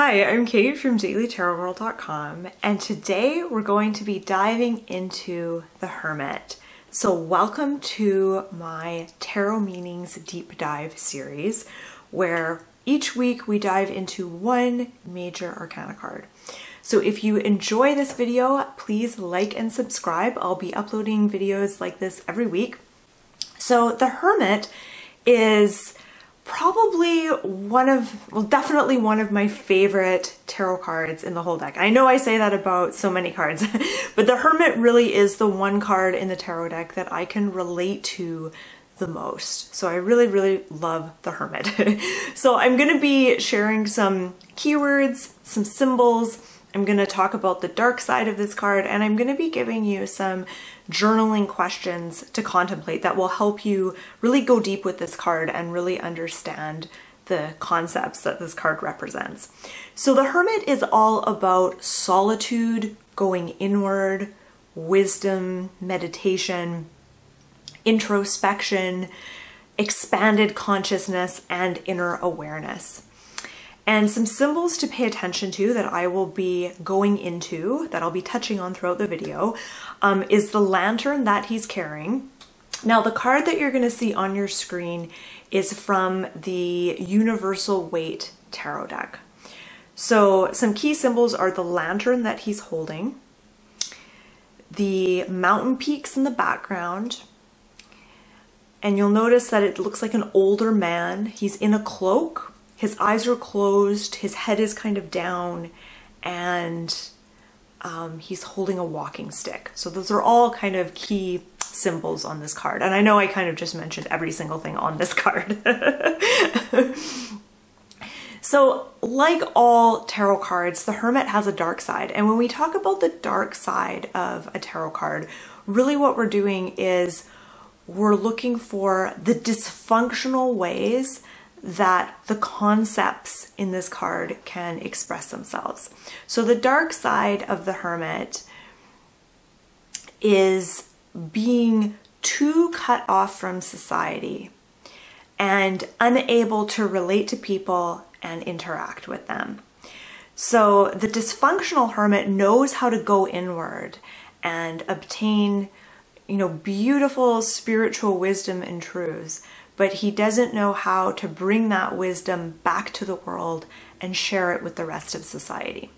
Hi, I'm Kate from dailytarotworld.com, and today we're going to be diving into the Hermit. So welcome to my Tarot Meanings Deep Dive series, where each week we dive into one major arcana card. So if you enjoy this video, please like and subscribe. I'll be uploading videos like this every week. So the Hermit is probably definitely one of my favorite tarot cards in the whole deck. I know I say that about so many cards, but the Hermit really is the one card in the tarot deck that I can relate to the most. So I really love the Hermit. So I'm going to be sharing some keywords, some symbols. I'm going to talk about the dark side of this card, and I'm going to be giving you some journaling questions to contemplate that will help you really go deep with this card and really understand the concepts that this card represents. So the Hermit is all about solitude, going inward, wisdom, meditation, introspection, expanded consciousness, and inner awareness. And some symbols to pay attention to that I will be going into, that I'll be touching on throughout the video, is the lantern that he's carrying. Now, the card that you're going to see on your screen is from the Universal Waite Tarot deck. So some key symbols are the lantern that he's holding, the mountain peaks in the background, and you'll notice that it looks like an older man. He's in a cloak. His eyes are closed, his head is kind of down, and he's holding a walking stick. So those are all kind of key symbols on this card. And I know I kind of just mentioned every single thing on this card. So like all tarot cards, the Hermit has a dark side. And when we talk about the dark side of a tarot card, really what we're doing is we're looking for the dysfunctional ways that the concepts in this card can express themselves. So the dark side of the Hermit is being too cut off from society and unable to relate to people and interact with them. So the dysfunctional Hermit knows how to go inward and obtain, beautiful spiritual wisdom and truths, but he doesn't know how to bring that wisdom back to the world and share it with the rest of society.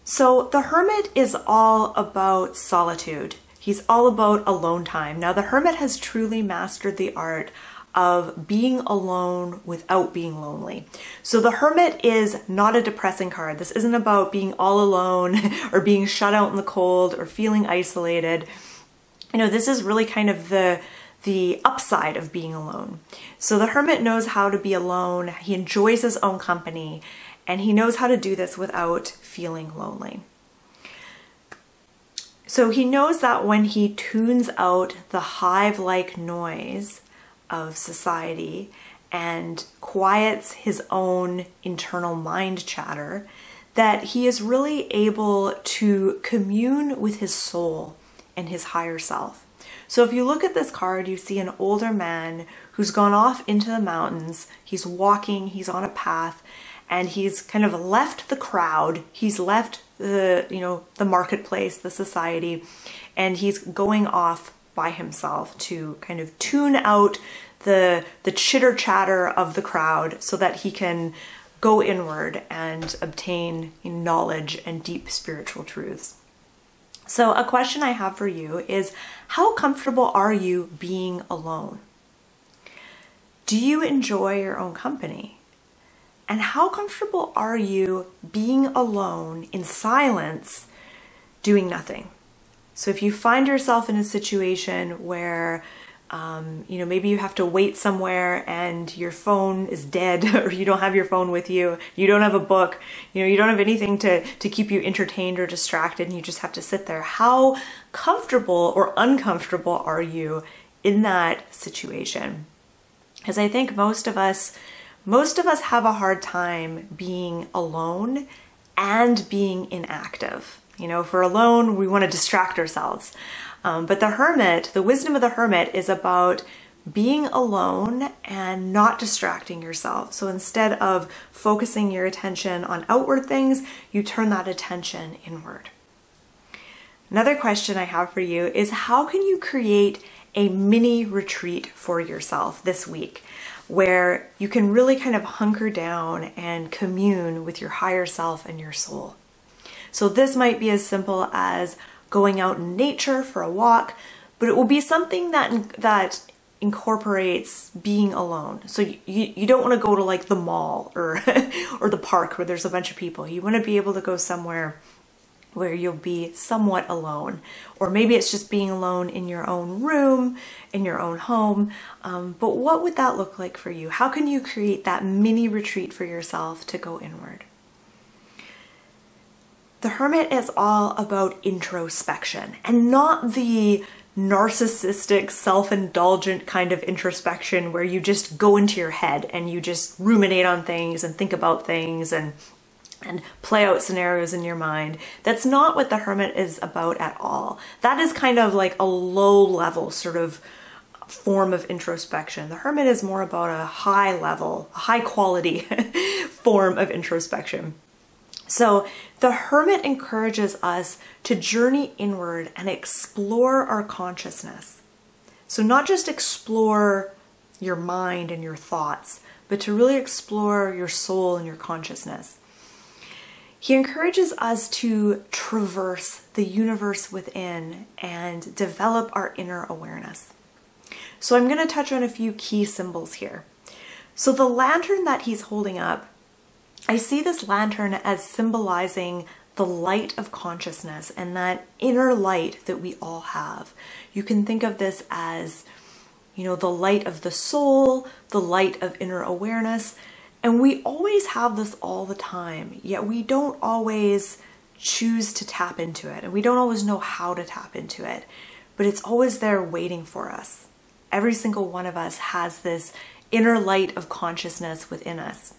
So the Hermit is all about solitude. He's all about alone time. Now the Hermit has truly mastered the art of being alone without being lonely. So the Hermit is not a depressing card. This isn't about being all alone or being shut out in the cold or feeling isolated. This is really kind of the upside of being alone. So the Hermit knows how to be alone. He enjoys his own company, and he knows how to do this without feeling lonely. So he knows that when he tunes out the hive-like noise of society and quiets his own internal mind chatter, that he is really able to commune with his soul and his higher self. So if you look at this card, you see an older man who's gone off into the mountains. He's walking, he's on a path, and he's kind of left the crowd. He's left the marketplace, the society, and he's going off by himself to kind of tune out the chitter chatter of the crowd so that he can go inward and obtain knowledge and deep spiritual truths. So a question I have for you is, how comfortable are you being alone? Do you enjoy your own company? And how comfortable are you being alone in silence, doing nothing? So if you find yourself in a situation where maybe you have to wait somewhere and your phone is dead, or you don't have your phone with you, you don't have a book, you don't have anything to keep you entertained or distracted, and you just have to sit there. How comfortable or uncomfortable are you in that situation? Because I think most of us have a hard time being alone and being inactive. If we're alone, we want to distract ourselves. But the Hermit, the wisdom of the Hermit is about being alone and not distracting yourself. So instead of focusing your attention on outward things, you turn that attention inward. Another question I have for you is, how can you create a mini retreat for yourself this week where you can really kind of hunker down and commune with your higher self and your soul? So this might be as simple as going out in nature for a walk, but it will be something that incorporates being alone. So you don't want to go to like the mall or or the park where there's a bunch of people. You want to be able to go somewhere where you'll be somewhat alone, or maybe it's just being alone in your own room, in your own home. But what would that look like for you? How can you create that mini retreat for yourself to go inward? The Hermit is all about introspection, and not the narcissistic, self-indulgent kind of introspection where you just go into your head and you just ruminate on things and think about things and play out scenarios in your mind. That's not what the Hermit is about at all. That is kind of like a low level sort of form of introspection. The Hermit is more about a high level, high quality form of introspection. So the Hermit encourages us to journey inward and explore our consciousness. So not just explore your mind and your thoughts, but to really explore your soul and your consciousness. He encourages us to traverse the universe within and develop our inner awareness. So I'm going to touch on a few key symbols here. So the lantern that he's holding up, I see this lantern as symbolizing the light of consciousness and that inner light that we all have. You can think of this as, you know, the light of the soul, the light of inner awareness. And we always have this all the time, yet we don't always choose to tap into it, and we don't always know how to tap into it, but it's always there waiting for us. Every single one of us has this inner light of consciousness within us.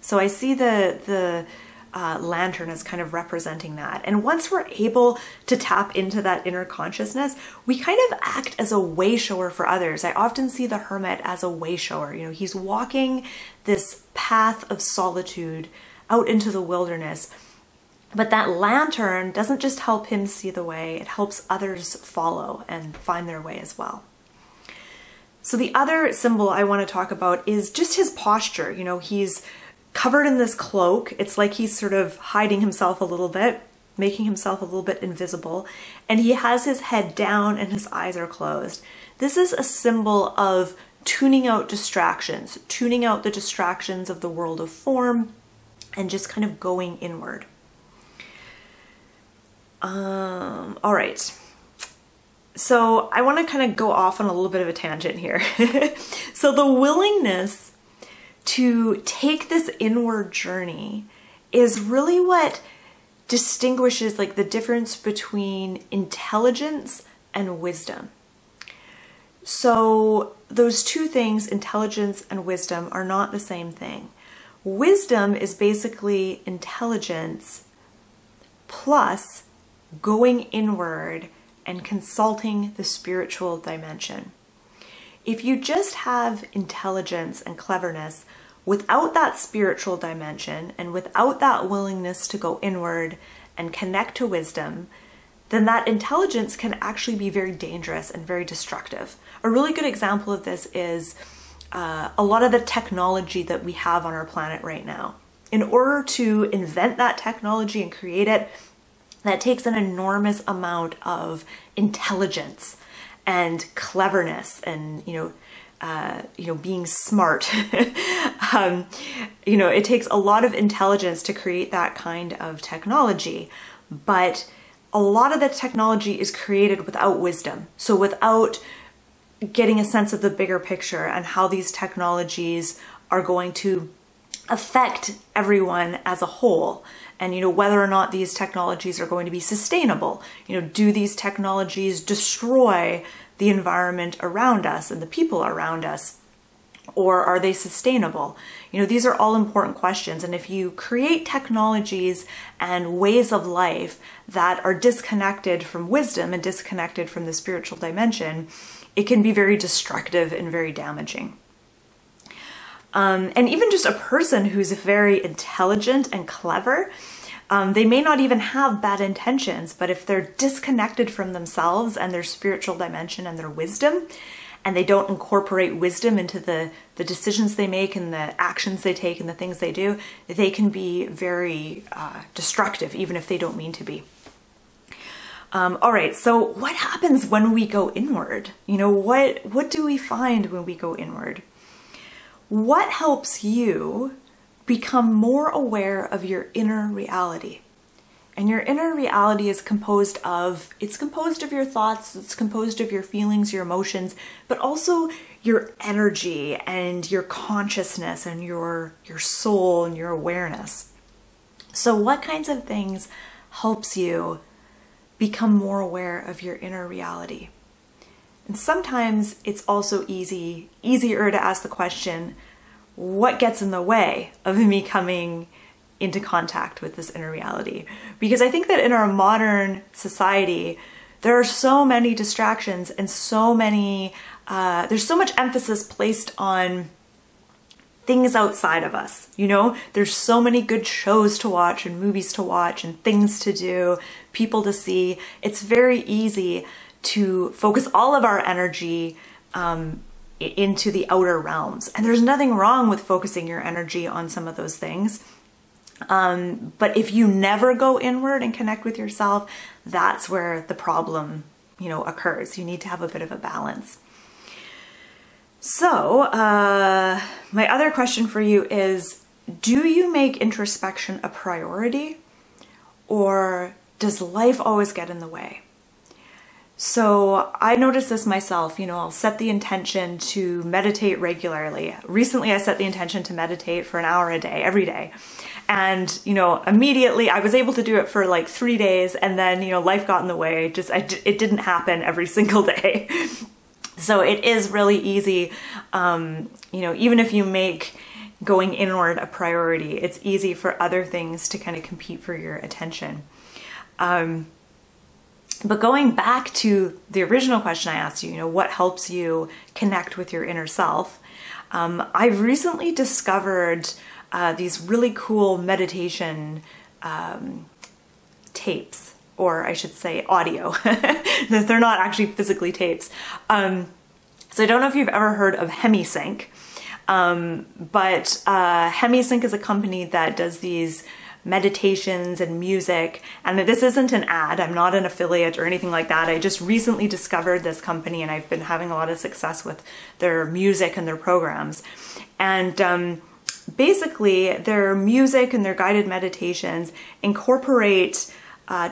So I see the lantern as kind of representing that. And once we're able to tap into that inner consciousness, we kind of act as a way shower for others. I often see the Hermit as a way shower. You know, he's walking this path of solitude out into the wilderness. But that lantern doesn't just help him see the way, it helps others follow and find their way as well. So the other symbol I want to talk about is just his posture. You know, he's covered in this cloak. It's like he's sort of hiding himself a little bit, making himself a little bit invisible, and he has his head down and his eyes are closed. This is a symbol of tuning out distractions, tuning out the distractions of the world of form, and just kind of going inward. All right. So I want to kind of go off on a little bit of a tangent here. So the willingness to take this inward journey is really what distinguishes like the difference between intelligence and wisdom. So those two things, intelligence and wisdom, are not the same thing. Wisdom is basically intelligence plus going inward and consulting the spiritual dimension. If you just have intelligence and cleverness without that spiritual dimension and without that willingness to go inward and connect to wisdom, then that intelligence can actually be very dangerous and very destructive. A really good example of this is a lot of the technology that we have on our planet right now. In order to invent that technology and create it, that takes an enormous amount of intelligence and cleverness and, being smart. It takes a lot of intelligence to create that kind of technology, but a lot of the technology is created without wisdom. So without getting a sense of the bigger picture and how these technologies are going to affect everyone as a whole. And, whether or not these technologies are going to be sustainable. Do these technologies destroy the environment around us and the people around us? Or are they sustainable? These are all important questions. And if you create technologies and ways of life that are disconnected from wisdom and disconnected from the spiritual dimension, it can be very destructive and very damaging. And even just a person who's very intelligent and clever, they may not even have bad intentions, but if they're disconnected from themselves and their spiritual dimension and their wisdom, and they don't incorporate wisdom into the decisions they make and the actions they take and the things they do, they can be very destructive, even if they don't mean to be. All right, so what happens when we go inward? What do we find when we go inward? What helps you become more aware of your inner reality? And your inner reality is composed of your thoughts, it's composed of your feelings, your emotions, but also your energy and your consciousness and your soul and your awareness. So what kinds of things helps you become more aware of your inner reality? And sometimes it's also easier to ask the question, what gets in the way of me coming into contact with this inner reality? Because I think that in our modern society, there are so many distractions and there's so much emphasis placed on things outside of us. There's so many good shows to watch and movies to watch and things to do, people to see. It's very easy to focus all of our energy into the outer realms. And there's nothing wrong with focusing your energy on some of those things. But if you never go inward and connect with yourself, that's where the problem, occurs. You need to have a bit of a balance. So, my other question for you is, do you make introspection a priority, or does life always get in the way? So I noticed this myself, I'll set the intention to meditate regularly. Recently I set the intention to meditate for an hour a day, every day. And, immediately I was able to do it for like 3 days, and then, life got in the way. It didn't happen every single day. So it is really easy, even if you make going inward a priority, it's easy for other things to kind of compete for your attention. But going back to the original question I asked you, what helps you connect with your inner self? I've recently discovered these really cool meditation tapes, or I should say audio. They're not actually physically tapes. So I don't know if you've ever heard of Hermit, but Hermit is a company that does these meditations and music, and this isn't an ad. I'm not an affiliate or anything like that. I just recently discovered this company, and I've been having a lot of success with their music and their programs. And basically their music and their guided meditations incorporate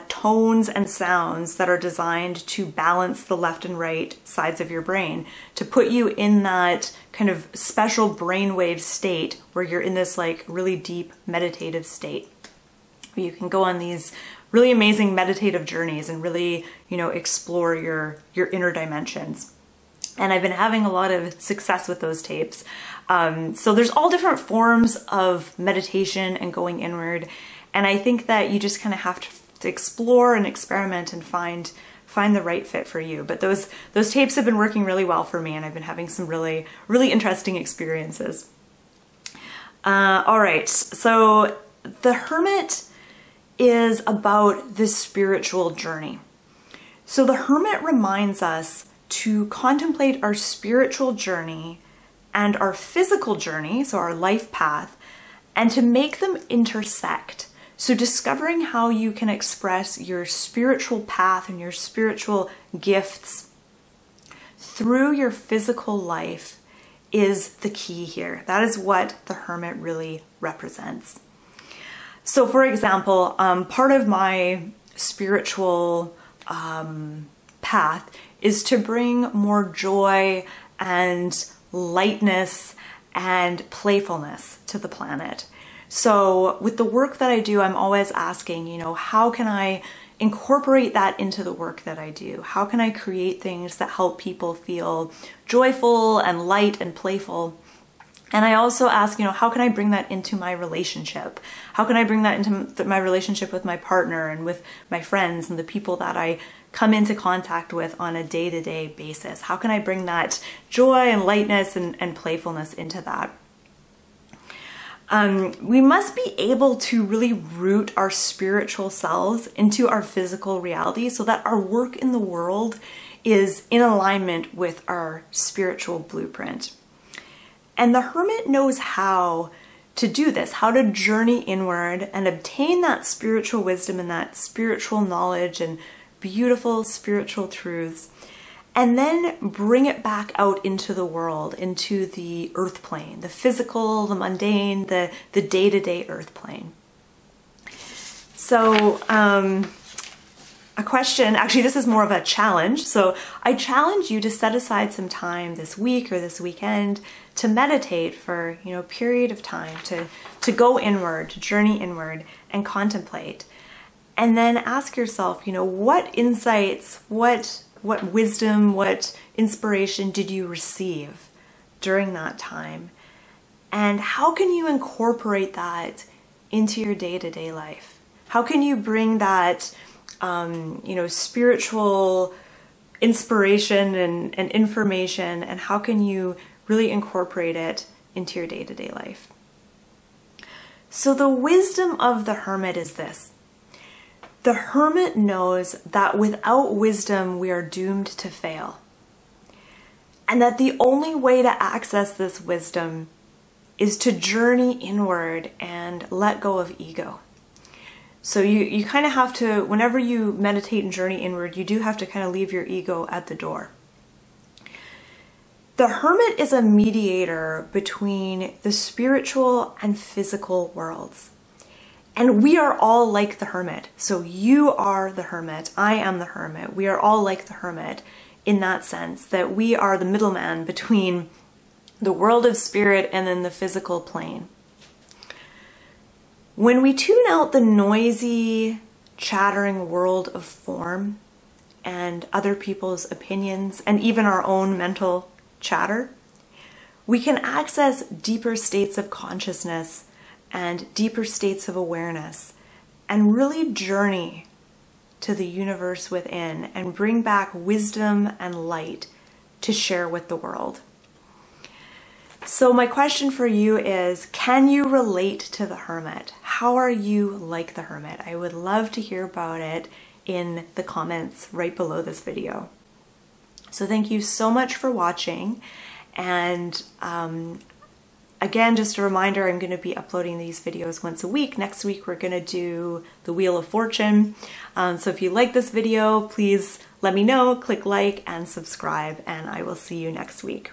tones and sounds that are designed to balance the left and right sides of your brain, to put you in that kind of special brainwave state where you're in this like really deep meditative state. You can go on these really amazing meditative journeys and really, explore your inner dimensions. And I've been having a lot of success with those tapes. So there's all different forms of meditation and going inward. And I think that you just kind of have to explore and experiment and find the right fit for you. But those tapes have been working really well for me, and I've been having some really, really interesting experiences. All right, so the Hermit is about this spiritual journey. So the Hermit reminds us to contemplate our spiritual journey and our physical journey, so our life path, and to make them intersect. So discovering how you can express your spiritual path and your spiritual gifts through your physical life is the key here. That is what the Hermit really represents. So for example, part of my spiritual path is to bring more joy and lightness and playfulness to the planet. So with the work that I do, I'm always asking, how can I incorporate that into the work that I do? How can I create things that help people feel joyful and light and playful? And I also ask, how can I bring that into my relationship? How can I bring that into my relationship with my partner and with my friends and the people that I come into contact with on a day-to-day basis? How can I bring that joy and lightness and playfulness into that? We must be able to really root our spiritual selves into our physical reality so that our work in the world is in alignment with our spiritual blueprint. And the Hermit knows how to do this, how to journey inward and obtain that spiritual wisdom and that spiritual knowledge and beautiful spiritual truths, and then bring it back out into the world, into the earth plane, the physical, the mundane, the day-to-day earth plane. So a question, actually this is more of a challenge. So I challenge you to set aside some time this week or this weekend to meditate for, a period of time, to go inward, to journey inward and contemplate. And then ask yourself, what insights, what wisdom, what inspiration did you receive during that time? And how can you incorporate that into your day-to-day life? How can you bring that, spiritual inspiration and information, and how can you really incorporate it into your day-to-day life? So the wisdom of the Hermit is this. The Hermit knows that without wisdom, we are doomed to fail. And that the only way to access this wisdom is to journey inward and let go of ego. So you kind of have to, whenever you meditate and journey inward, you do have to kind of leave your ego at the door. The Hermit is a mediator between the spiritual and physical worlds. And we are all like the Hermit. So you are the Hermit, I am the Hermit. We are all like the Hermit in that sense, that we are the middleman between the world of spirit and then the physical plane. When we tune out the noisy, chattering world of form and other people's opinions and even our own mental chatter, we can access deeper states of consciousness and deeper states of awareness and really journey to the universe within and bring back wisdom and light to share with the world. So my question for you is, can you relate to the Hermit? How are you like the Hermit? I would love to hear about it in the comments right below this video. So thank you so much for watching. And again, just a reminder, I'm going to be uploading these videos once a week. Next week, we're going to do the Wheel of Fortune. So if you like this video, please let me know, click like and subscribe, and I will see you next week.